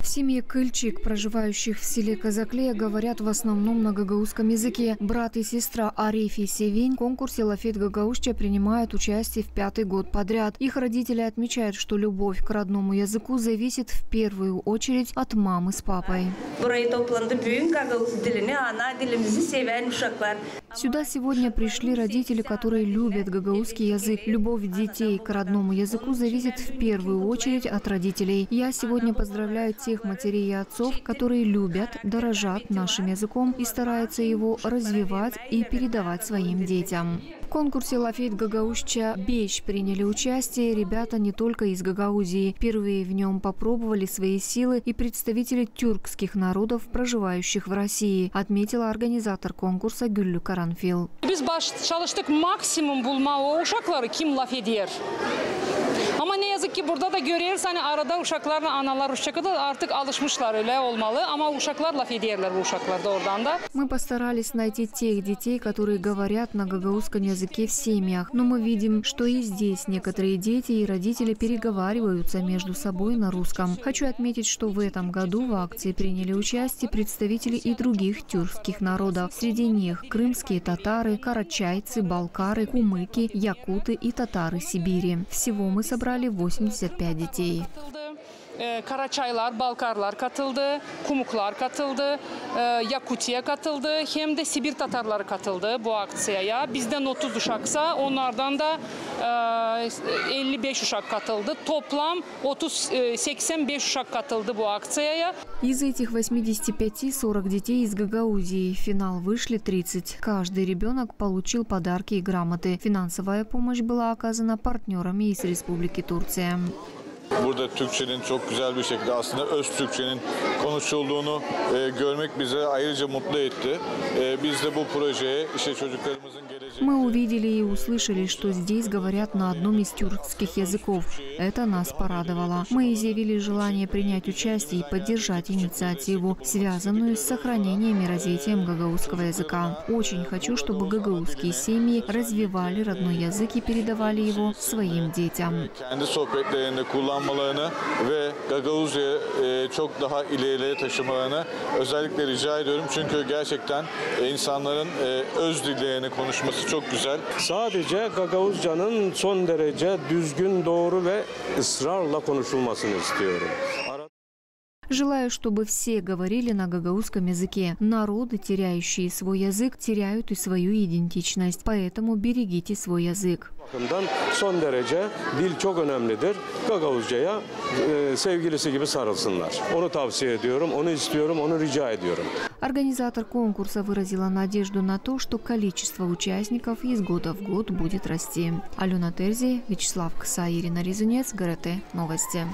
В семье Кыльчик, проживающих в селе Казаклея, говорят в основном на гагаузском языке. Брат и сестра Ариф и Севинь в конкурсе «Лафет Гагаузча» принимают участие в 5-й год подряд. Их родители отмечают, что любовь к родному языку зависит в первую очередь от мамы с папой. Сюда сегодня пришли родители, которые любят гагаузский язык. Любовь детей к родному языку зависит в первую очередь от родителей. Я сегодня поздравляю тех матерей и отцов, которые любят, дорожат нашим языком и стараются его развивать и передавать своим детям. В конкурсе «Лафет Гагаузча Беш» приняли участие ребята не только из Гагаузии. Впервые в нем попробовали свои силы и представители тюркских народов, проживающих в России, отметила организатор конкурса Güllü Karanfil. Biz çalıştık maksimum bulma o uşakları kim laf eder. Ama ne yazık ki burada da görüyoruz hani arada uşaklarla analar uşakı da artık alışmışlar öyle olmalı ama uşaklar laf ederler bu uşaklar da oradan da. Мы постарались найти тех детей, которые говорят на гагаузском языке в семьях, но мы видим, что и здесь некоторые дети и родители переговариваются между собой на русском. Хочу отметить, что в этом году в акции приняли участие представители и других тюркских народов. Среди них крымские татары, карачайцы, балкары, кумыки, якуты и татары Сибири. Всего мы собрали 85 детей. Karaçaylar, Balkarlar katıldı, Kumuklar katıldı, Yakutiye katıldı, hem de Sibir Tatarları katıldı bu aksiyaya. Bizden 30 uşaksa onlardan da 55 uşak katıldı. Toplam 85 uşak katıldı bu aksiyaya. Из этих 85 40 детей из Гагаузии. В финал вышли 30. Каждый ребенок получил подарки и грамоты. Финансовая помощь была оказана партнерами из Республики Турция. Burada Türkçenin çok güzel bir şekilde aslında öz Türkçenin konuşulduğunu görmek bizi ayrıca mutlu etti. Biz de bu projeye işte çocuklarımızın geleceği... Мы увидели и услышали, что здесь говорят на одном из тюркских языков. Это нас порадовало. Мы изъявили желание принять участие и поддержать инициативу, связанную с сохранением и развитием гагаузского языка. Очень хочу, чтобы гагаузские семьи развивали родной язык и передавали его своим детям. Kullanmalarını ve Gagauzca'yı çok daha ileriye taşımalarını özellikle rica ediyorum. Çünkü gerçekten insanların öz dillerini konuşması çok güzel. Sadece Gagauzca'nın son derece düzgün, doğru ve ısrarla konuşulmasını istiyorum. Желаю, чтобы все говорили на гагаузском языке. Народы, теряющие свой язык, теряют и свою идентичность. Поэтому берегите свой язык. Son derece dil çok önemlidir. Gagauzca'ya sevgilisi gibi sarılsınlar. Onu tavsiye ediyorum, onu istiyorum, onu rica ediyorum. Организатор конкурса выразила надежду на то, что количество участников из года в год будет расти. Алена Терзи, Вячеслав Кса, Ирина Резунец, ГРТ. Новости.